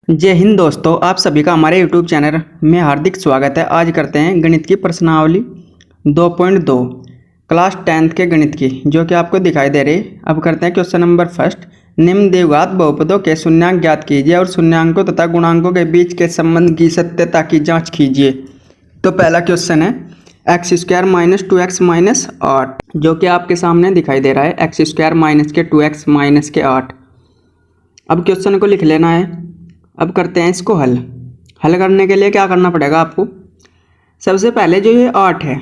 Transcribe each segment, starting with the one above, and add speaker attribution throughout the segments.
Speaker 1: जय हिंद दोस्तों, आप सभी का हमारे YouTube चैनल में हार्दिक स्वागत है। आज करते हैं गणित की प्रश्नावली 2.2 क्लास 10th के गणित की, जो कि आपको दिखाई दे रही। अब करते हैं क्वेश्चन नंबर फर्स्ट। निम्न द्विघात बहुपदों के शून्यांक ज्ञात कीजिए और शून्यांकों तथा गुणांकों के बीच के संबंध की सत्यता की जाँच कीजिए। तो पहला क्वेश्चन है x² - 2x - 8, जो कि आपके सामने दिखाई दे रहा है। x² - 2x - 8। अब क्वेश्चन को लिख लेना है। अब करते हैं इसको हल करने के लिए क्या करना पड़ेगा आपको। सबसे पहले जो ये 8 है,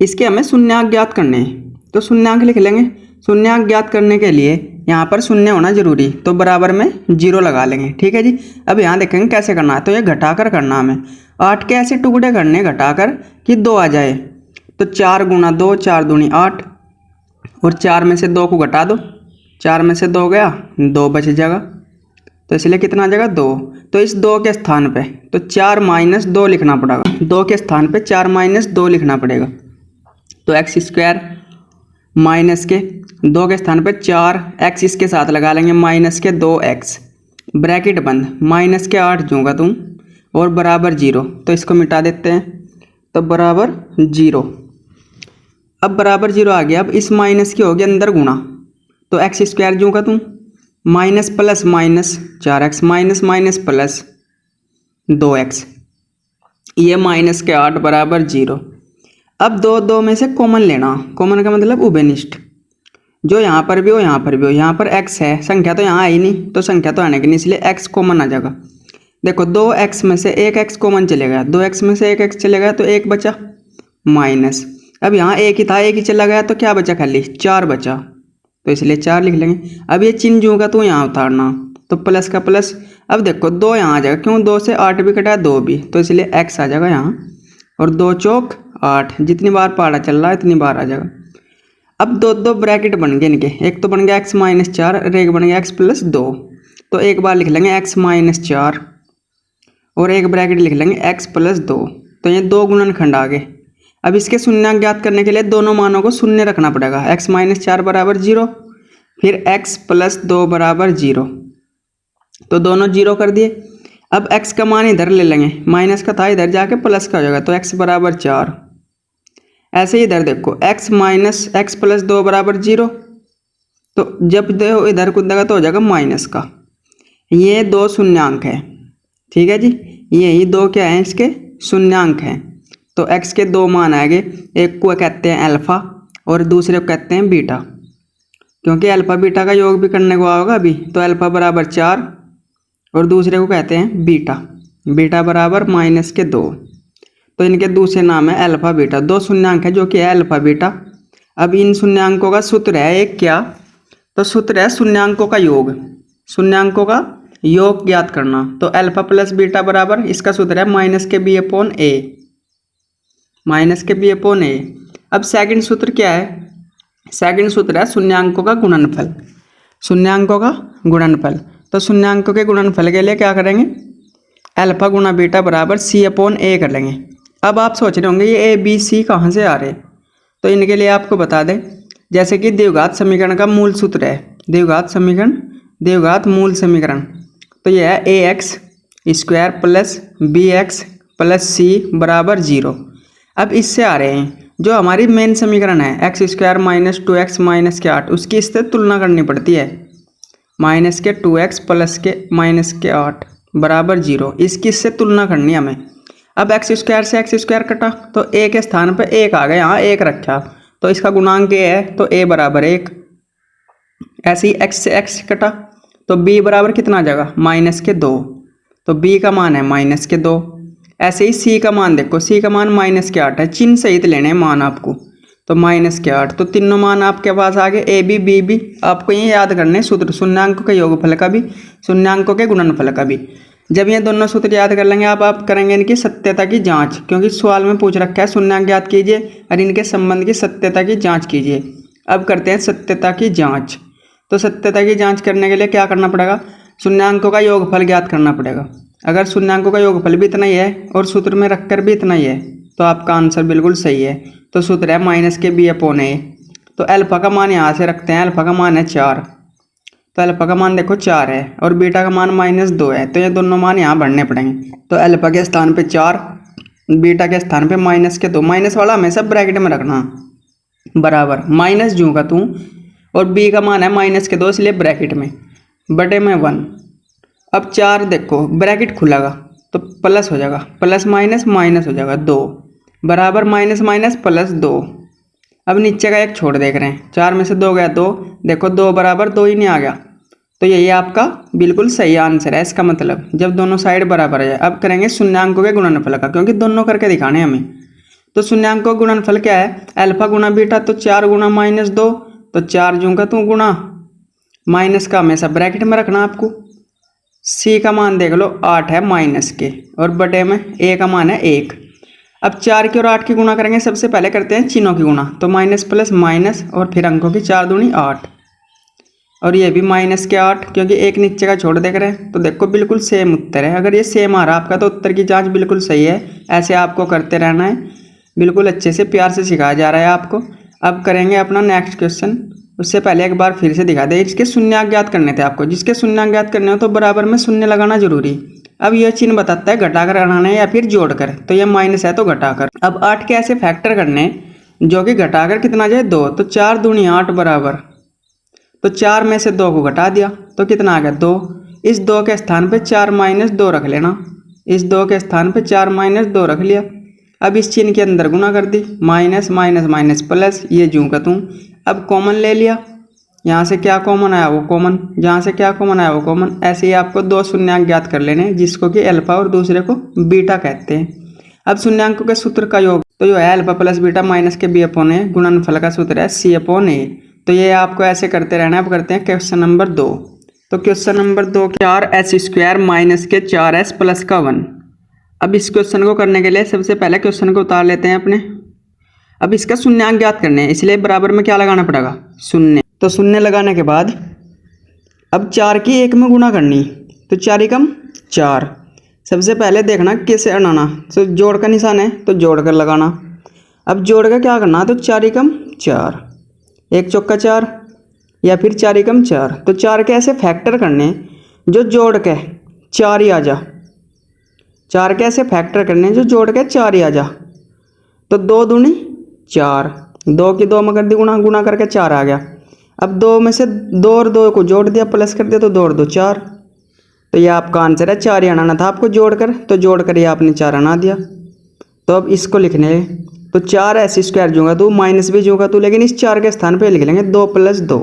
Speaker 1: इसके हमें शून्यांक ज्ञात करने हैं, तो शून्यांक लिख लेंगे। शून्यांक ज्ञात करने के लिए यहाँ पर शून्य होना जरूरी, तो बराबर में 0 लगा लेंगे। ठीक है जी। अब यहाँ देखेंगे कैसे करना है। तो ये घटाकर करना हमें। 8 के ऐसे टुकड़े करने घटाकर कि 2 आ जाए। तो 4 × 2 4 दूनी 8, और 4 में से 2 को घटा दो। 4 में से 2 गया, 2 बच जाएगा, तो इसलिए कितना आ जाएगा 2। तो इस 2 के स्थान पे तो 4 - 2 लिखना पड़ेगा। 2 के स्थान पे 4 - 2 लिखना पड़ेगा। तो x² माइनस के 2 के स्थान पे 4 x इसके साथ लगा लेंगे, माइनस के 2x, ब्रैकेट बंद, माइनस के 8 दूंगा तुम, और बराबर 0। तो इसको मिटा देते हैं, तो बराबर 0। अब बराबर 0 आ गया। अब इस माइनस की होगी अंदर गुणा, तो x² दूंगा तुम, minus plus minus 4x, minus minus plus 2x, ये माइनस के 8 बराबर 0। अब 2 में से कॉमन लेना। कॉमन का मतलब उभयनिष्ठ, जो यहाँ पर भी हो यहाँ पर भी हो। यहाँ पर x है, संख्या तो यहाँ आई नहीं, तो संख्या तो आने की नहीं, इसलिए x कॉमन आ जाएगा। देखो 2x में से 1x कॉमन चले गया, 2x में से 1x चले गया, तो 1 बचा माइनस। अब यहाँ 1 ही था, 1 ही चला गया, तो क्या बचा, खाली 4 बचा, तो इसलिए 4 लिख लेंगे। अब ये चिन्ह जो होगा तो यहाँ उतारना, तो प्लस का प्लस। अब देखो 2 यहाँ आ जाएगा, क्यों 2 से 8 भी कटा, 2 भी, तो इसलिए x आ जाएगा यहाँ, और 2 चौक 8, जितनी बार पहाड़ा चल रहा है इतनी बार आ जाएगा। अब 2 ब्रैकेट बन गए इनके, एक तो बन गया x - 4 और एक बन गया x + 2। तो एक बार लिख लेंगे x - 4, और एक ब्रैकेट लिख लेंगे x + 2। तो ये 2 गुणनखंड आ गए। अब इसके शून्यांक ज्ञात करने के लिए दोनों मानों को शून्य रखना पड़ेगा। x - 4 बराबर 0, फिर x + 2 बराबर 0, तो दोनों 0 कर दिए। अब x का मान इधर ले लेंगे, माइनस का था, इधर जाके प्लस का हो जाएगा, तो x बराबर 4। ऐसे ही इधर देखो x + 2 बराबर 0, तो जब दो इधर कूदेगा तो हो जाएगा माइनस का। ये 2 शून्यांक है, ठीक है जी। यही 2 क्या है, इसके शून्यांक हैं। तो x के 2 मान आएंगे, एक को कहते हैं अल्फा और दूसरे को कहते हैं बीटा, क्योंकि अल्फा बीटा का योग भी करने को आओगा अभी। तो अल्फा बराबर 4 और दूसरे को कहते हैं बीटा, बीटा बराबर -2। तो इनके दूसरे नाम है अल्फा बीटा। 2 शून्यांक है जो कि है अल्फा बीटा। अब इन शून्यांकों का सूत्र है एक क्या, तो सूत्र है शून्यांकों का योग। शून्यांकों का योग ज्ञात करना। तो अल्फा + बीटा बराबर, इसका सूत्र है -b/a, -b/a। अब सेकंड सूत्र क्या है, सेकंड सूत्र है शून्यांकों का गुणनफल। शून्यांकों का गुणनफल, तो शून्यांकों के गुणनफल के लिए क्या करेंगे, अल्फा × बीटा बराबर c/a कर लेंगे। अब आप सोच रहे होंगे ये a b c कहाँ से आ रहे, तो इनके लिए आपको बता दें, जैसे कि द्विघात समीकरण का मूल सूत्र है, द्विघात समीकरण, द्विघात मूल समीकरण, तो यह है ax² + bx + c बराबर 0। अब इससे आ रहे हैं जो हमारी मेन समीकरण है x² - 2x - 8, उसकी इससे तुलना करनी पड़ती है। -2x + -8 बराबर 0, इसकी इससे तुलना करनी है हमें। अब x² से x² कटा, तो a के स्थान पर 1 आ गया, यहाँ 1 रखा, तो इसका गुणांक a है, तो a बराबर 1। ऐसे ही x से x कटा, तो b बराबर कितना आ जाएगा, -2, तो b का मान है -2। ऐसे ही c का मान देखो, c का मान -8 है, चिन्ह सहित लेने हैं मान आपको, तो -8। तो तीनों मान आपके पास आ गए, ए बी बी बी। आपको ये याद करने सूत्र, शून्यांकों के योगफल का भी, शून्यांकों के गुणनफल का भी। जब ये दोनों सूत्र याद कर लेंगे आप करेंगे इनकी सत्यता की जांच, क्योंकि सवाल में पूछ रखा है शून्यांक ज्ञात कीजिए और इनके संबंध की सत्यता की जांच कीजिए। अब करते हैं सत्यता की जाँच। तो सत्यता की जाँच करने के लिए क्या करना पड़ेगा, शून्यांकों का योगफल ज्ञात करना पड़ेगा। अगर शून्यांकों का योगफल भी इतना ही है और सूत्र में रखकर भी इतना ही है, तो आपका आंसर बिल्कुल सही है। तो सूत्र है -b/a। तो अल्फा का मान यहाँ से रखते हैं, अल्फा का मान है 4, तो अल्फा का मान देखो 4 है और बीटा का मान -2 है, तो ये दोनों मान यहाँ भरने पड़ेंगे। तो अल्फा के स्थान पे 4, बीटा के स्थान पे -2, माइनस वाला हमेशा ब्रैकेट में रखना, बराबर माइनस जूँगा तू, और बी का मान है -2 इसलिए ब्रैकेट में बटे में 1। अब 4 देखो ब्रैकेट खुलेगा तो प्लस हो जाएगा, प्लस माइनस माइनस हो जाएगा 2, बराबर माइनस माइनस प्लस 2। अब नीचे का एक छोड़ देख रहे हैं, 4 में से 2 गया 2, देखो 2 बराबर 2 ही नहीं आ गया, तो यही आपका बिल्कुल सही आंसर है। इसका मतलब जब दोनों साइड बराबर है। अब करेंगे शून्यांकों के गुणनफल का, क्योंकि दोनों करके दिखाने हमें। तो शून्यांकों का गुणनफल क्या है, अल्फा गुणा बीटा, तो 4 गुणा -2, तो 4 जूँ का तू गुणा माइनस का हमेशा ब्रैकेट में रखना आपको। सी का मान देख लो 8 है माइनस के, और बटे में ए का मान है 1। अब 4 की और 8 की गुणा करेंगे, सबसे पहले करते हैं चिन्हों की गुणा, तो माइनस प्लस माइनस और फिर अंकों की 4 दूनी 8, और ये भी माइनस के 8, क्योंकि एक नीचे का छोड़ देख रहे हैं। तो देखो बिल्कुल सेम उत्तर है। अगर ये सेम आ रहा आपका तो उत्तर की जांच बिल्कुल सही है। ऐसे आपको करते रहना है, बिल्कुल अच्छे से प्यार से सिखाया जा रहा है आपको। अब करेंगे अपना नेक्स्ट क्वेश्चन। उससे पहले एक बार फिर से दिखा दे, इसके शून्य ज्ञात करने थे आपको। जिसके शून्य ज्ञात करने हो तो बराबर में शून्य लगाना जरूरी। अब यह चिन्ह बताता है घटाकर हटाना है या फिर जोड़कर, तो यह माइनस है तो घटाकर। अब 8 के ऐसे फैक्टर करने जो कि घटाकर कितना जाए 2, तो 4 दूनी 8 बराबर, तो 4 में से 2 को घटा दिया तो कितना आ गया 2। इस 2 के स्थान पे 4 - 2 रख लेना, इस 2 के स्थान पे 4 - 2 रख लिया। अब इस चिन्ह के अंदर गुना कर दी, माइनस माइनस माइनस प्लस, ये जूँ का तूँ। अब कॉमन ले लिया, यहाँ से क्या कॉमन आया वो कॉमन, जहाँ से क्या कॉमन आया वो कॉमन। ऐसे ही आपको 2 शून्यांक ज्ञात कर लेने, जिसको कि अल्फा और दूसरे को बीटा कहते हैं। अब शून्यांकों के सूत्र का योग तो जो है अल्फा प्लस बीटा माइनस के बी अपॉन ए, गुणनफल का सूत्र है सी अपॉन ए। तो ये आपको ऐसे करते रहना है। अब करते हैं क्वेश्चन नंबर 2। तो क्वेश्चन नंबर 2, 4s² माइनस के 4s प्लस का 1। अब इस क्वेश्चन को करने के लिए सबसे पहले क्वेश्चन को उतार लेते हैं अपने। अब इसका शून्यांक ज्ञात करने हैं, इसलिए बराबर में क्या लगाना पड़ेगा, शून्य। तो शून्य लगाने के बाद अब 4 की 1 में गुणा करनी, तो 4 एकम 4। सबसे पहले देखना कैसे बनाना, तो जोड़ का निशान है तो जोड़ कर लगाना। अब जोड़ का क्या करना, तो 4 एकम 4, 1 चौका 4, या फिर 4 एकम 4। तो 4 के ऐसे फैक्टर करने जो जोड़ के 4 ही आ जा, 4 के ऐसे फैक्टर करने जो जोड़ के 4 ही आ जा। तो 2 दूनी 4, 2 की 2 में कर दी गुणा, गुणा करके 4 आ गया। अब 2 में से 2 और 2 को जोड़ दिया, प्लस कर दिया, तो 2 और 2 4। तो ये आपका आंसर है। 4 ही आना था आपको जोड़कर, तो जोड़कर ये आपने 4 आना दिया। तो अब इसको लिखने, तो 4s² जूँगा तू, माइनस भी जूँगा तू, लेकिन इस 4 के स्थान पे लिख लेंगे 2 + 2,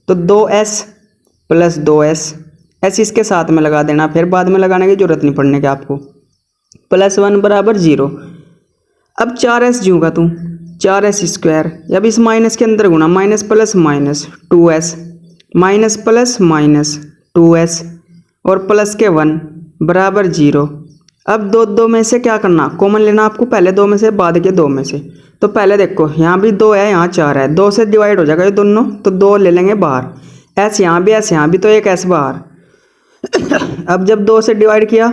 Speaker 1: तो 2s + 2s, s इसके साथ में लगा देना, फिर बाद में लगाने की जरूरत नहीं पड़ने की आपको। +1 बराबर 0। अब 4s जूँगा तू, 4s², अब इस माइनस के अंदर गुणा, minus plus minus 2s, minus plus minus 2s, और प्लस के 1 बराबर 0। अब 2 में से क्या करना, कॉमन लेना आपको, पहले 2 में से बाद के 2 में से। तो पहले देखो यहाँ भी 2 है, यहाँ 4 है, 2 से डिवाइड हो जाएगा ये दोनों, तो 2 ले लेंगे बाहर, s यहाँ भी, s यहाँ भी, तो एक s बाहर। अब जब 2 से डिवाइड किया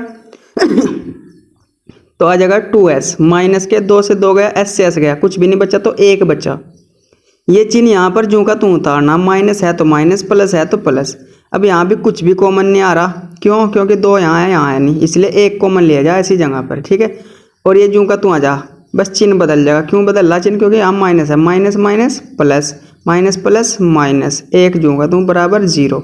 Speaker 1: तो आ जाएगा 2s, माइनस के 2 से 2 गया, s से s गया, कुछ भी नहीं बचा, तो 1 बचा। ये चिन्ह यहाँ पर जूँ का तू उतारना, माइनस है तो माइनस, प्लस है तो प्लस। अब यहाँ भी कुछ भी कॉमन नहीं आ रहा, क्यों, क्योंकि 2 यहाँ है नहीं, इसलिए 1 कॉमन लिया जाए ऐसी जगह पर, ठीक है। और ये जूँ का तू आ जा, बस चिन्ह बदल जाएगा। क्यों बदल रहा चिन्ह, क्योंकि यहाँ माइनस है, minus minus plus, minus plus minus, 1 जूँ का तू बराबर 0।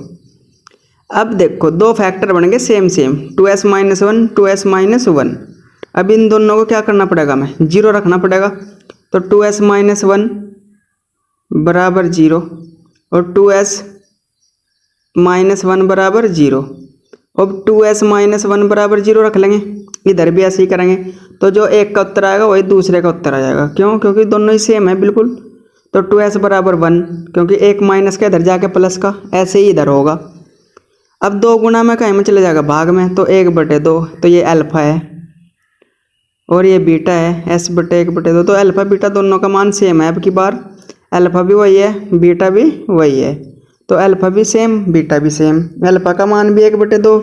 Speaker 1: अब देखो 2 फैक्टर बनेंगे सेम सेम, 2s - 1, 2s - 1। अब इन दोनों को क्या करना पड़ेगा, हमें 0 रखना पड़ेगा। तो 2s - 1 बराबर 0, और 2s - 1 बराबर 0। अब 2s - 1 बराबर 0 रख लेंगे, इधर भी ऐसे ही करेंगे। तो जो एक का उत्तर आएगा वही दूसरे का उत्तर आ जाएगा, क्यों, क्योंकि दोनों ही सेम है बिल्कुल। तो 2s बराबर 1, क्योंकि एक माइनस का इधर जाके प्लस का, ऐसे ही इधर होगा। अब 2 गुना में कहीं में चले जाएगा भाग में, तो 1/2, तो ये अल्फा है और ये बीटा है, s/1/2। तो अल्फा बीटा दोनों का मान सेम है। अब की बार अल्फा भी वही है, बीटा भी वही है, तो अल्फा भी सेम, बीटा भी सेम। अल्फा का मान भी 1/2,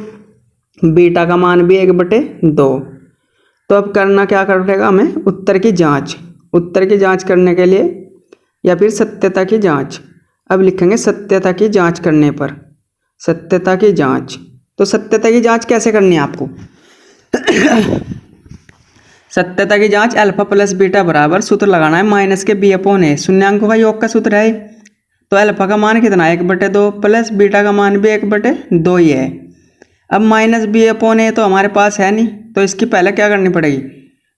Speaker 1: बीटा का मान भी 1/2। तो अब करना क्या करेगा हमें, उत्तर की जांच। उत्तर की जांच करने के लिए या फिर सत्यता की जांच, अब लिखेंगे सत्यता की जांच करने पर। सत्यता की जांच। तो सत्यता की जांच कैसे करनी है आपको? सत्यता की जांच अल्फा प्लस बीटा बराबर सूत्र लगाना है माइनस के बी अपॉन ए, शून्यांकों का योग का सूत्र है। तो अल्फा का मान कितना है 1/2 प्लस बीटा का मान भी 1/2 ही है। अब माइनस बी अपॉन ए तो हमारे पास है नहीं, तो इसकी पहले क्या करनी पड़ेगी,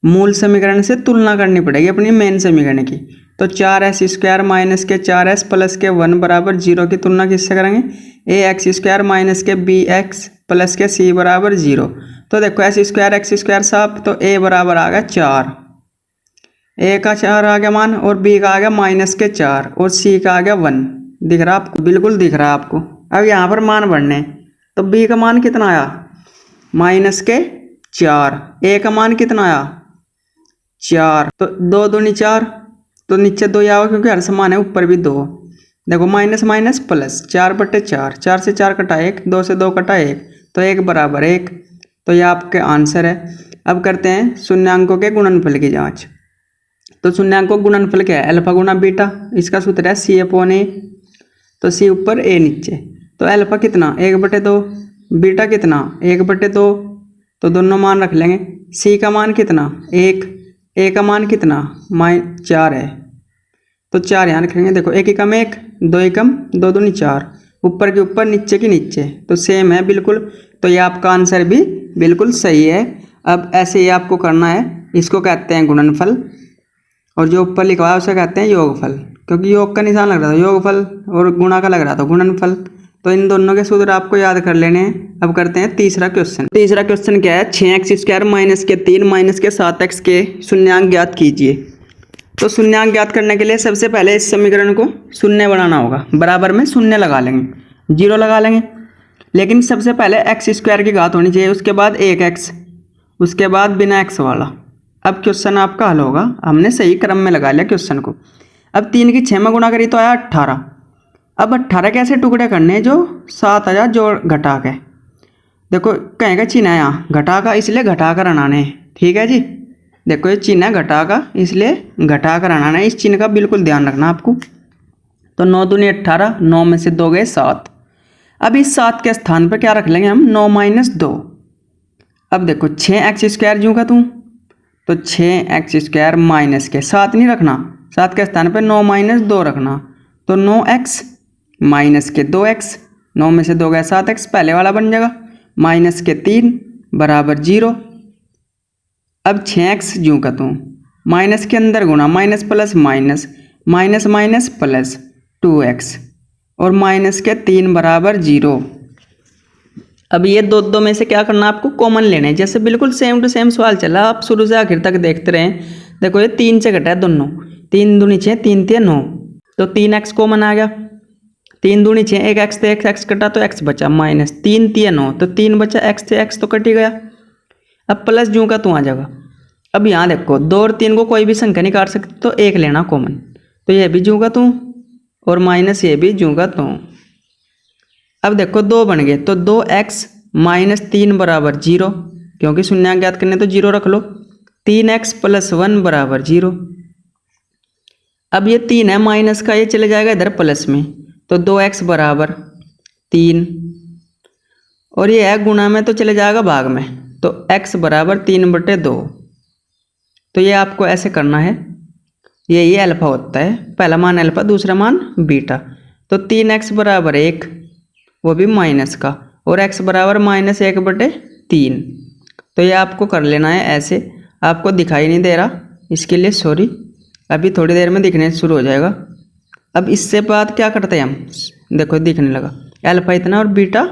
Speaker 1: मूल समीकरण से तुलना करनी पड़ेगी अपनी मेन समीकरण की। तो 4s² माइनस के 4s प्लस के 1 बराबर 0 की तुलना किससे करेंगे, ax² माइनस के bx प्लस के c बराबर 0। तो देखो s² x² साफ, तो a बराबर आ गया 4, a का 4 आ गया मान, और b का आ गया माइनस के 4, और c का आ गया 1। दिख रहा आपको? बिल्कुल दिख रहा है आपको। अब यहाँ पर मान बढ़ने, तो b का मान कितना आया माइनस के 4, a का मान कितना आया 4, तो 2 दूनी 4, तो नीचे 2 आएगा क्योंकि हर समान है, ऊपर भी 2। देखो माइनस माइनस प्लस 4/4, 4 से 4 कटा 1, 2 से 2 कटा 1, तो 1 बराबर 1। तो ये आपके आंसर है। अब करते हैं शून्यांकों के गुणनफल की जांच। तो शून्यांकों का गुणनफल क्या है, अल्फा गुणा बीटा, इसका सूत्र है c अपॉन ए। तो c ऊपर a नीचे, तो अल्फा कितना 1/2, बीटा कितना 1/2, तो दोनों मान रख लेंगे। c का मान कितना 1, a का मान कितना 4 है, तो 4 यहाँ रखेंगे। देखो 1 एकम 1, 2 एकम 2 दूनी 4, ऊपर के ऊपर नीचे के नीचे, तो सेम है बिल्कुल। तो ये आपका आंसर भी बिल्कुल सही है। अब ऐसे ही आपको करना है, इसको कहते हैं गुणनफल, और जो ऊपर लिखा हुआ है उसे कहते हैं योगफल, क्योंकि योग का निशान लग रहा था योगफल और गुणा का लग रहा था गुणनफल। तो इन दोनों के सूत्र आपको याद कर लेने हैं। अब करते हैं तीसरा क्वेश्चन। तीसरा क्वेश्चन क्या है, 6x² माइनस के 3 माइनस के 7x के शून्यांक ज्ञात कीजिए। तो शून्यांक ज्ञात करने के लिए सबसे पहले इस समीकरण को शून्य बनाना होगा, बराबर में शून्य लगा लेंगे, 0 लगा लेंगे। लेकिन सबसे पहले x² की घात होनी चाहिए, उसके बाद 1x, उसके बाद बिना x वाला। अब क्वेश्चन आपका हल होगा, हमने सही क्रम में लगा लिया क्वेश्चन को। अब 3 की 6 में गुणा करी तो आया 18। अब 18 कैसे टुकड़े करने हैं, जो 7 आया जोड़ घटा के। देखो कहीं का चिन्ह है यहाँ घटा का, इसलिए घटा कर आना है, ठीक है जी। देखो ये चिन्ह है घटा का, इसलिए घटा कर आना है, इस चिन्ह का बिल्कुल ध्यान रखना आपको। तो 9 दूनी 18, 9 में से 2 गए 7। अब इस 7 के स्थान पर क्या रख लेंगे हम, 9 माइनस 2। अब देखो 6x² जूँ का तू, तो 6x² माइनस के 7 नहीं रखना, 7 के स्थान पर 9 माइनस 2 रखना, तो 9x माइनस के 2x, 9 में से 2 गया 7x, पहले वाला बन जाएगा, माइनस के 3 बराबर 0। अब 6x जूँ का तू, माइनस के अंदर गुणा, minus plus minus, minus minus plus 2x, और माइनस के 3 बराबर 0। अब ये दो में से क्या करना आपको, कॉमन लेने हैं, जैसे बिल्कुल सेम टू सेम सवाल चला, आप शुरू से आखिर तक देखते रहें। देखो ये 3 से घटा है दोनों, 3 दूनी 6, 3 3 9, तो 3x कॉमन आ गया, 3 दूनी 6, 1x से 1x कटा तो x बचा, माइनस 3 3 9, तो 3 बचा, x से x तो कट ही गया। अब प्लस जूँ का तू आ जाएगा। अब यहाँ देखो 2 और 3 को कोई भी संख्या नहीं काट सकते, तो 1 लेना कॉमन, तो ये भी जूँ का तू, और माइनस ये भी जूँ का तू। अब देखो 2 बन गए, तो 2x माइनस 3 बराबर 0, क्योंकि शून्यांक ज्ञात करने तो 0 रख लो। 3x प्लस 1 बराबर 0। अब ये 3 है माइनस का, ये चले जाएगा इधर प्लस में, तो 2x बराबर 3, और ये है गुणा में तो चले जाएगा भाग में, तो x बराबर 3/2। तो ये आपको ऐसे करना है, ये अल्फा होता है, पहला मान अल्फा, दूसरा मान बीटा। तो 3x बराबर 1, वो भी माइनस का, और x बराबर -1/3। तो ये आपको कर लेना है ऐसे। आपको दिखाई नहीं दे रहा, इसके लिए सॉरी, अभी थोड़ी देर में दिखने शुरू हो जाएगा। अब इससे बाद क्या करते हैं हम, देखो दिखने लगा, अल्फा इतना और बीटा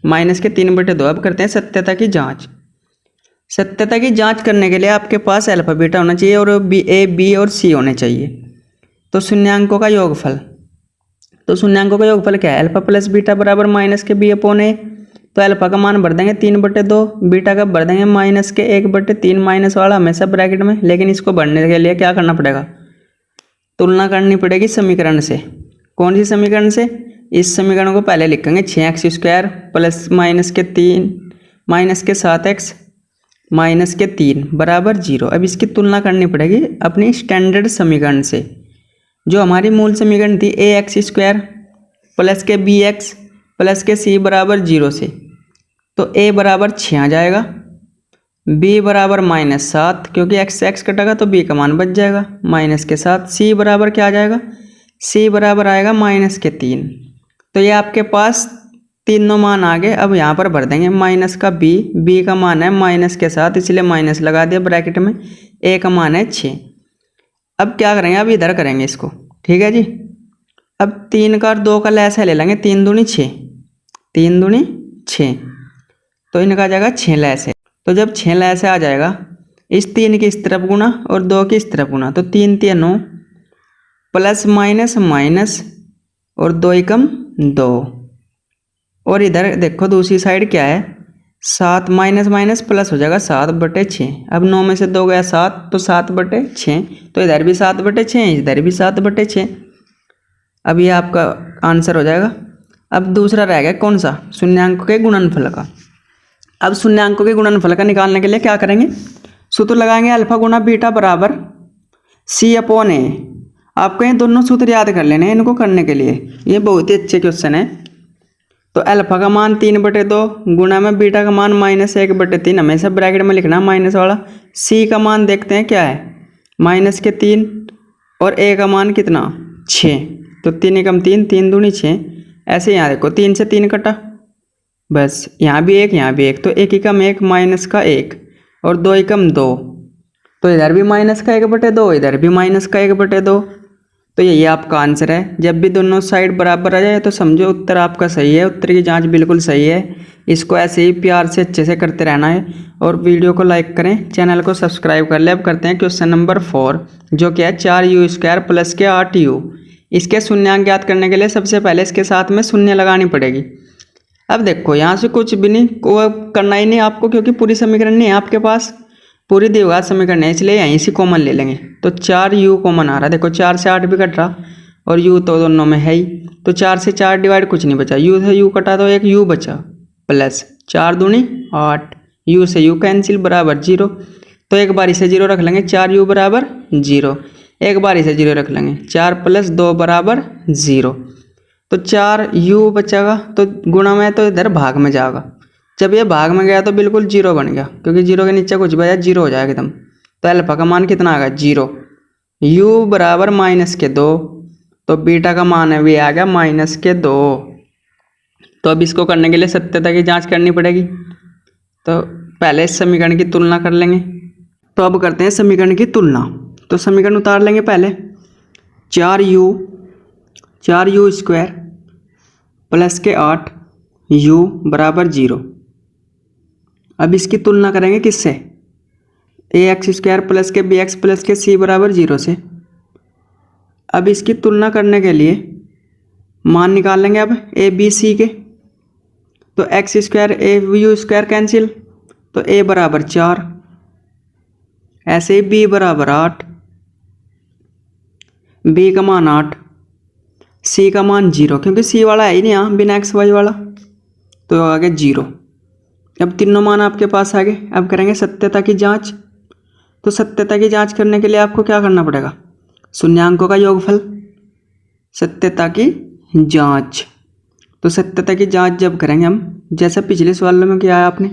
Speaker 1: माइनस के 3/2। अब करते हैं सत्यता की जाँच। सत्यता की जांच करने के लिए आपके पास अल्फा बीटा होना चाहिए, और ए बी और सी होने चाहिए। तो शून्यांकों का योगफल, तो शून्यांकों का योगफल क्या है, अल्फा प्लस बीटा बराबर माइनस के बी अपॉन ए। तो अल्फा का मान भर देंगे 3/2, बीटा का भर देंगे माइनस के 1/3, माइनस वाला हमेशा ब्रैकेट में। लेकिन इसको भरने के लिए क्या करना पड़ेगा, तुलना करनी पड़ेगी समीकरण से। कौन सी समीकरण से, इस समीकरण को पहले लिखेंगे 6x² प्लस माइनस के 3 माइनस के 7x माइनस के 3 बराबर 0। अब इसकी तुलना करनी पड़ेगी अपनी स्टैंडर्ड समीकरण से, जो हमारी मूल समीकरण थी ax² प्लस के bx प्लस के सी बराबर 0 से, तो ए बराबर 6 आ जाएगा, बी बराबर -7 क्योंकि एक्स से एक्स कटेगा तो बी का मान बच जाएगा माइनस के साथ। सी बराबर क्या आ जाएगा, सी बराबर आएगा -3। तो ये आपके पास तीनों मान आ गए। अब यहाँ पर भर देंगे माइनस का बी का मान है माइनस के साथ इसलिए माइनस लगा दिया ब्रैकेट में, ए का मान है 6। अब क्या करेंगे, अब इधर करेंगे इसको, ठीक है जी। अब 3 का और 2 का लैसा ले लेंगे, 3 दूनी 6, 3 दूनी 6, तो इनका आ जाएगा 6 लैसे। तो जब 6 लैसे आ जाएगा, इस 3 की इस तरफ गुना और 2 की इस तरफ गुना, तो 3 3 9 प्लस माइनस माइनस और 2 एकम 2, और इधर देखो दूसरी साइड क्या है, 7 माइनस माइनस प्लस हो जाएगा 7/6। अब 9 में से 2 गया 7, तो 7/6, तो इधर भी 7/6 इधर भी 7/6। अब ये आपका आंसर हो जाएगा। अब दूसरा रह गया कौन सा, शून्यांकों के गुणनफल का। अब शून्यांकों के गुणनफल का निकालने के लिए क्या करेंगे, सूत्र लगाएंगे अल्फा गुना बीटा बराबर C/A। आपको ये दोनों सूत्र याद कर लेने हैं इनको करने के लिए, ये बहुत ही अच्छे क्वेश्चन है। तो अल्फा का मान 3/2 गुणा में बीटा का मान -1/3, हमेशा ब्रैकेट में लिखना माइनस वाला। सी का मान देखते हैं क्या है, -3 और ए का मान कितना 6, तो 3 एकम 3, 3 दूनी 6। ऐसे यहाँ देखो 3 से 3 कटा, बस यहाँ भी 1 यहाँ भी 1, तो 1 एकम 1 माइनस का 1 और 2 एकम 2, तो इधर भी माइनस का 1/2 इधर भी माइनस का 1/2। तो यही आपका आंसर है। जब भी दोनों साइड बराबर आ जाए तो समझो उत्तर आपका सही है, उत्तर की जांच बिल्कुल सही है। इसको ऐसे ही प्यार से अच्छे से करते रहना है और वीडियो को लाइक करें, चैनल को सब्सक्राइब कर ले। अब करते हैं क्वेश्चन नंबर 4, जो क्या है 4u² प्लस के 8u। इसके शून्यांक ज्ञात करने के लिए सबसे पहले इसके साथ में शून्य लगानी पड़ेगी। अब देखो यहाँ से कुछ भी नहीं करना ही नहीं आपको, क्योंकि पूरी समीकरण नहीं है आपके पास, पूरी द्विघात समीकरण है, इसलिए यहीं से कॉमन ले लेंगे। तो 4u कॉमन आ रहा है, देखो 4 से 8 भी कट रहा और u तो दोनों में है ही, तो 4 से 4 डिवाइड कुछ नहीं बचा, u से u कटा तो एक u बचा, प्लस 4 दूनी 8, u से u कैंसिल बराबर 0। तो एक बारी से 0 रख लेंगे, 4u बराबर 0, एक बारी से 0 रख लेंगे, 4 + 2 बराबर 0। तो 4u बचेगा, तो गुणा में तो इधर भाग में जाएगा, जब ये भाग में गया तो बिल्कुल 0 बन गया, क्योंकि 0 के नीचे कुछ बचा 0 हो जाएगा एकदम। तो अल्फा का मान कितना आ गया 0, u बराबर -2, तो बीटा का मान है भी आ गया -2। तो अब इसको करने के लिए सत्यता की जांच करनी पड़ेगी। तो पहले इस समीकरण की तुलना कर लेंगे। तो अब करते हैं समीकरण की तुलना। तो समीकरण उतार लेंगे पहले, 4u² प्लस के 8u बराबर 0। अब इसकी तुलना करेंगे किससे, ax² प्लस के bx प्लस के c बराबर 0 से। अब इसकी तुलना करने के लिए मान निकाल लेंगे अब a b c के। तो x² au² कैंसिल, तो a बराबर 4, ऐसे ही b बराबर 8, b का मान 8, c का मान 0, क्योंकि c वाला है ही नहीं यहाँ बिना xy वाला, तो आ गया 0। अब तीनों मान आपके पास आ गए। अब करेंगे सत्यता की जांच। तो सत्यता की जांच करने के लिए आपको क्या करना पड़ेगा, शून्यांकों का योगफल, सत्यता की जांच। तो सत्यता की जांच जब करेंगे हम, जैसा पिछले सवाल में किया है आपने,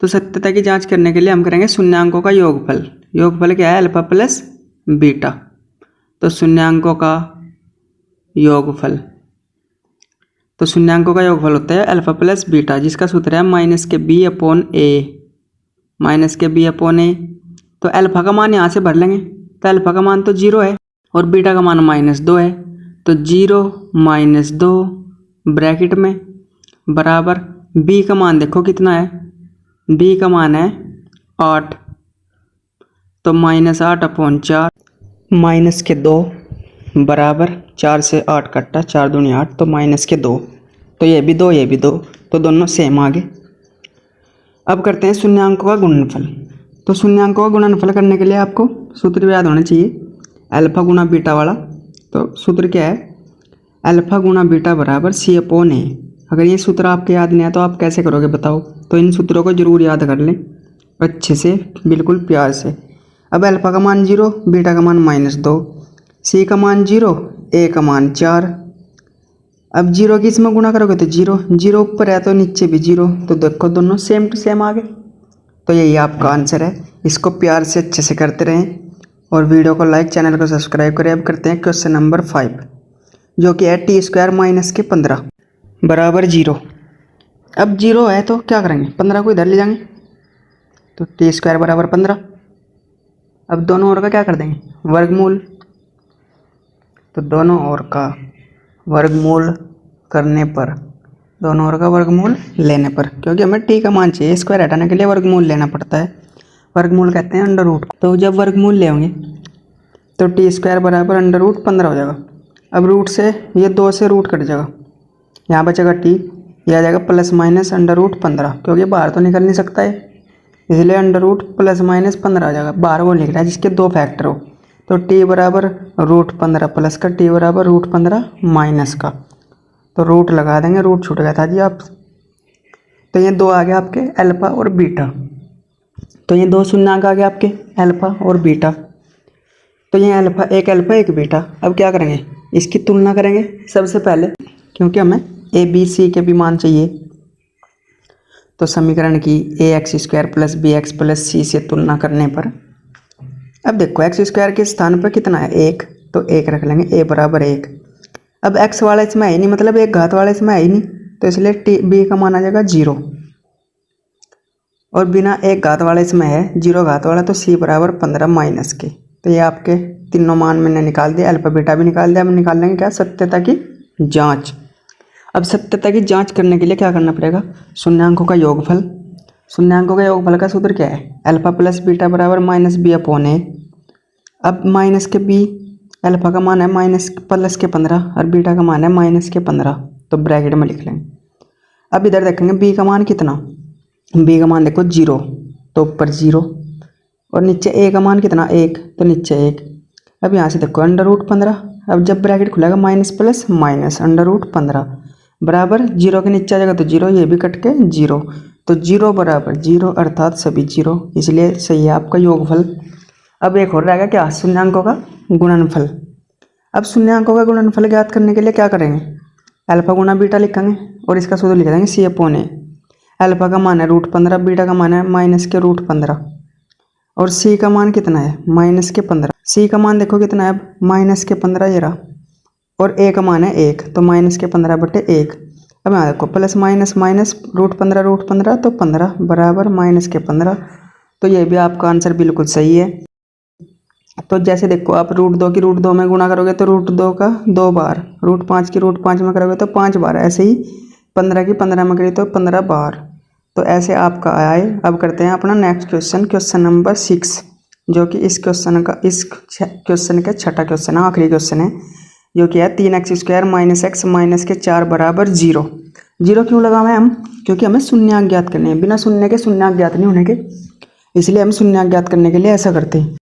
Speaker 1: तो सत्यता की जांच करने के लिए हम करेंगे शून्यांकों का योगफल। योगफल क्या है, अल्फा प्लस बीटा। तो शून्यांकों का योगफल, तो शून्यांकों का योगफल होता है अल्फा प्लस बीटा, जिसका सूत्र है -b/a। तो अल्फा का मान यहाँ से भर लेंगे, तो अल्फा का मान तो 0 है और बीटा का मान -2 है, तो 0 - 2 ब्रैकेट में बराबर b का मान देखो कितना है, b का मान है 8, तो -8/4 -2 बराबर 4 से 8 कट्टा, 4 दूनी 8, तो -2। तो ये भी 2 ये भी 2, तो दोनों सेम आ गए। अब करते हैं शून्यांकों का गुणनफल। तो शून्यांकों का गुणनफल करने के लिए आपको सूत्र याद होना चाहिए, अल्फा गुना बीटा वाला। तो सूत्र क्या है, अल्फा गुना बीटा बराबर C/A। अगर ये सूत्र आपके याद नहीं है तो आप कैसे करोगे बताओ। तो इन सूत्रों को जरूर याद कर लें अच्छे से, बिल्कुल प्यार से। अब अल्फा का मान 0, बीटा का मान -2, C का मान 0, A का मान 4। अब जीरो की इसमें गुणा करोगे तो जीरो, जीरो ऊपर है तो नीचे भी जीरो, तो देखो दोनों सेम टू सेम आ गए। तो यही आपका आंसर है। इसको प्यार से अच्छे से करते रहें और वीडियो को लाइक, चैनल को सब्सक्राइब करें। अब करते हैं क्वेश्चन नंबर 5, जो कि है टी स्क्वायर माइनस के 15 बराबर जीरो। अब जीरो है तो क्या करेंगे, 15 को इधर ले जाएंगे, तो टी स्क्वायर बराबर 15। अब दोनों ओर का क्या कर देंगे, वर्गमूल। तो दोनों ओर का वर्गमूल करने पर, दोनों ओर का वर्गमूल लेने पर, क्योंकि हमें टी का मान चाहिए, स्क्वायर हटाने के लिए वर्गमूल लेना पड़ता है। वर्गमूल कहते हैं अंडर रूट। तो जब वर्गमूल ले होंगे तो टी स्क्वायर बराबर अंडर रूट 15 हो जाएगा। अब रूट से ये 2 से रूट कट जाएगा, यहाँ बचेगा टी, यह आ जाएगा प्लस माइनस अंडर रूट 15, क्योंकि बाहर तो निकल नहीं सकता है, इसलिए अंडर रूट प्लस माइनस 15 आ जाएगा। बाहर वो लिख रहा है जिसके 2 फैक्टर हो, तो टी बराबर रूट 15 प्लस का, टी बराबर रूट 15 माइनस का, तो रूट लगा देंगे, रूट छूट गया था जी आप। तो ये 2 आ गया आपके अल्फा और बीटा, तो ये 2 शून्यंक आ गए आपके अल्फा और बीटा। तो ये अल्फा एक बीटा। अब क्या करेंगे, इसकी तुलना करेंगे सबसे पहले, क्योंकि हमें ए बी सी के भी मान चाहिए। तो समीकरण की a x square plus b x plus c से तुलना करने पर, अब देखो एक्स स्क्वायर के स्थान पर कितना है, 1, तो 1 रख लेंगे, ए बराबर 1। अब एक्स वाला इसमें है ही नहीं, मतलब एक घात वाला इसमें है ही नहीं, तो इसलिए टी बी का मान आ जाएगा 0, और बिना एक घात वाला इसमें है 0 घात वाला, तो सी बराबर 15 माइनस के। तो ये आपके तीनों मान मैंने निकाल दिया, अल्फा बीटा भी निकाल दिया। अब निकाल लेंगे क्या, सत्यता की जांच। अब सत्यता की जांच करने के लिए क्या करना पड़ेगा, शून्यांकों का योगफल। शून्यांकों का योगफल का सूत्र क्या है, अल्फा प्लस बीटा बराबर माइनस बी अपॉन ए। अब माइनस के बी, अल्फा का मान है माइनस प्लस के 15 और बीटा का मान है माइनस के 15, तो ब्रैकेट में लिख लेंगे। अब इधर देखेंगे बी का मान कितना, बी का मान देखो 0, तो ऊपर 0, और नीचे ए का मान कितना 1, तो नीचे 1। अब यहाँ से देखो अंडर रूट 15, अब जब ब्रैकेट खुलेगा minus plus minus under root 15 बराबर 0 के नीचे आ जाएगा तो 0, ये भी कट के 0, तो 0 बराबर 0 अर्थात सभी 0, इसलिए सही है आपका योगफल। अब एक और रहेगा क्या, शून्यांकों का गुणनफल। अब शून्यांकों का गुणनफल ज्ञात करने के लिए क्या करेंगे, अल्फा गुणा बीटा लिखेंगे और इसका सूत्र लिख देंगे सी अपॉन ए। अल्फा का मान है रूट 15, बीटा का मान है माइनस के रूट 15, और सी का मान कितना है माइनस के 15। सी का मान देखो कितना है, अब माइनस के 15 ये रहा, और ए का मान है 1, तो माइनस के 15 बटे 1। अब यहाँ देखो प्लस माइनस माइनस रूट 15 तो 15 बराबर माइनस के 15, तो ये भी आपका आंसर बिल्कुल सही है। तो जैसे देखो आप रूट 2 की रूट 2 में गुणा करोगे तो रूट 2 का 2 बार, रूट 5 की रूट 5 में करोगे तो 5 बार, ऐसे ही 15 की 15 में करी तो 15 बार, तो ऐसे आपका आया है। अब करते हैं अपना नेक्स्ट क्वेश्चन, क्वेश्चन नंबर 6, जो कि इस क्वेश्चन का छठा क्वेश्चन है, आखिरी क्वेश्चन है, जो कि है 3x square minus x minus के 4 बराबर 0। 0 क्यों लगा हुआ है हम, क्योंकि हमें शून्यांक ज्ञात करने हैं, बिना शून्य के शून्यांक ज्ञात नहीं होने के, इसलिए हम शून्यांक ज्ञात करने के लिए ऐसा करते हैं।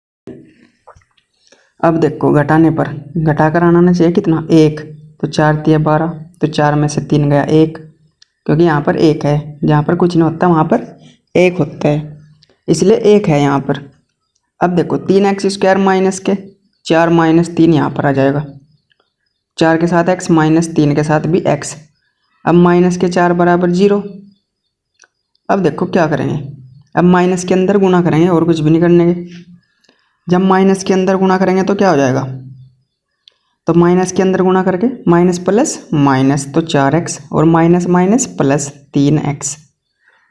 Speaker 1: अब देखो घटाने पर, घटा कर आना चाहिए कितना 1, तो 4 तिया 12, तो 4 में से 3 गया 1, क्योंकि यहाँ पर 1 है, जहाँ पर कुछ नहीं होता वहाँ पर 1 होता है, इसलिए 1 है यहाँ पर। अब देखो 3x स्क्वायर माइनस के 4 माइनस 3 यहाँ पर आ जाएगा, 4 के साथ x माइनस 3 के साथ भी x। अब माइनस के 4 बराबर 0। अब देखो क्या करेंगे, अब माइनस के अंदर गुणा करेंगे और कुछ भी नहीं करने के। जब माइनस के अंदर गुणा करेंगे तो क्या हो जाएगा, तो माइनस के अंदर गुणा करके माइनस प्लस माइनस, तो 4x और minus minus plus 3x,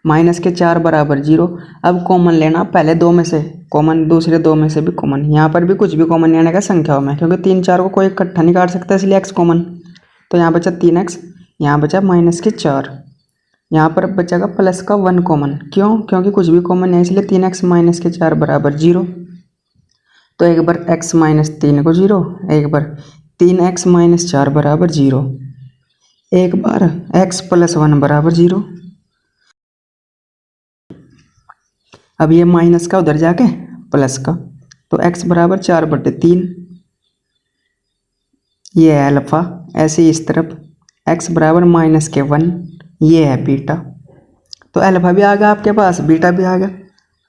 Speaker 1: minus के 4 बराबर 0। अब कॉमन लेना, पहले 2 में से कॉमन, दूसरे 2 में से भी कॉमन, यहाँ पर भी कुछ भी कॉमन लेने का संख्याओं में, क्योंकि 3 4 को कोई इकट्ठा नहीं काट सकता, इसलिए x कॉमन। तो यहाँ बचा 3x, यहाँ बचा माइनस के 4, यहाँ पर बचेगा प्लस का 1 कॉमन, क्यों, क्योंकि कुछ भी कॉमन है, इसलिए 3x माइनस के 4 बराबर 0। तो एक बार x माइनस 3 को 0, एक बार 3x माइनस 4 बराबर 0, एक बार x प्लस 1 बराबर 0। अब ये माइनस का उधर जाके प्लस का, तो x बराबर 4 बटे 3, ये है अल्फा, ऐसे ही इस तरफ x बराबर माइनस के 1, ये है बीटा। तो अल्फा भी आ गया आपके पास, बीटा भी आ गया।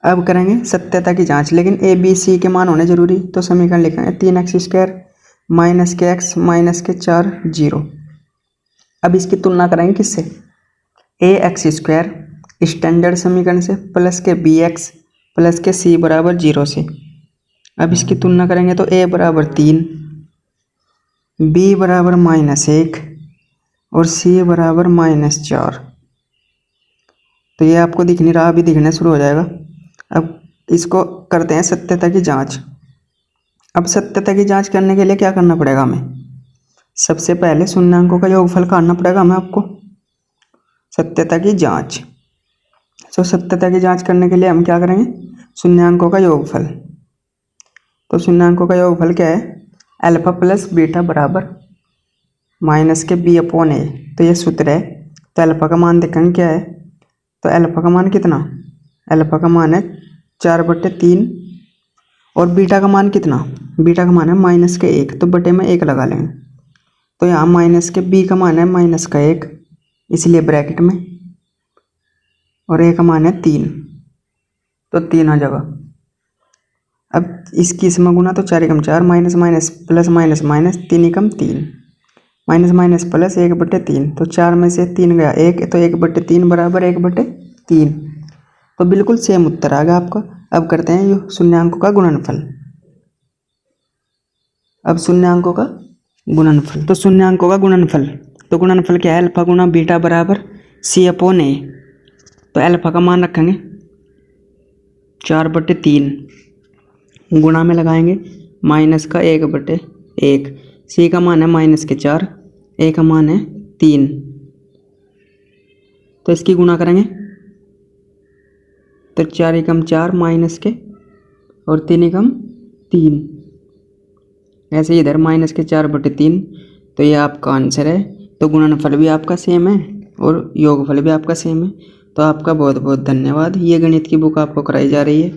Speaker 1: अब करेंगे सत्यता की जांच, लेकिन ए बी सी के मान होने जरूरी, तो समीकरण लिखेंगे 3x स्क्वायर माइनस के x माइनस के 4 0। अब इसकी तुलना करेंगे किससे, ए एक्स स्क्वायर स्टैंडर्ड समीकरण से प्लस के बी एक्स प्लस के सी बराबर 0 से। अब इसकी तुलना करेंगे तो ए बराबर 3, बी बराबर -1 और सी बराबर -4। तो ये आपको दिख नहीं रहा, अभी दिखना शुरू हो जाएगा। अब इसको करते हैं सत्यता की जांच। अब सत्यता की जांच करने के लिए क्या करना पड़ेगा हमें, सबसे पहले शून्यांकों का योगफल काटना पड़ेगा हमें आपको। सत्यता की जांच, तो सत्यता की जांच करने के लिए हम क्या करेंगे, शून्यांकों का योगफल। तो शून्यांकों का योगफल क्या है, अल्फा प्लस बीटा बराबर माइनस के बी अपॉन ए। तो ये सूत्र है। तो अल्फा का मान देखेंगे क्या है, तो अल्फा का मान कितना, अल्फा का मान है 4/3 और बीटा का मान कितना, बीटा का मान है -1, तो बटे में 1 लगा लेंगे। तो यहाँ माइनस के बी का मान है -1 इसलिए ब्रैकेट में, और ए का मान है 3, तो 3 आ जाएगा। अब इसकी इसमें गुना, तो 4 × 4 minus minus plus minus minus 3 × 3 minus minus plus 1/3। तो 4 में से 3 गया 1, तो 1/3 बराबर 1/3। तो बिल्कुल सेम उत्तर आ गया आपका। अब करते हैं ये शून्यांकों का गुणनफल। अब शून्यांकों का गुणनफल, तो शून्यांकों का गुणनफल, तो गुणनफल क्या है, अल्फा गुणा बीटा बराबर सी अपॉन ए। तो अल्फा का मान रखेंगे 4/3, गुणा में लगाएंगे माइनस का 1/1, सी का मान है -4, ए का मान है 3। तो इसकी गुणा करेंगे तो 4 × 4 माइनस के और 3 × 3, ऐसे इधर -4/3। तो ये आपका आंसर है। तो गुणनफल भी आपका सेम है और योगफल भी आपका सेम है। तो आपका बहुत बहुत धन्यवाद। ये गणित की बुक आपको कराई जा रही है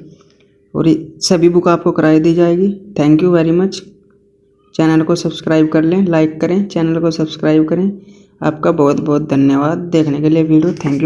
Speaker 1: और सभी बुक आपको कराई दी जाएगी। Thank you very much. Channel को सब्सक्राइब कर लें, लाइक करें, चैनल को सब्सक्राइब करें। आपका बहुत बहुत धन्यवाद देखने के लिए वीडियो। Thank you.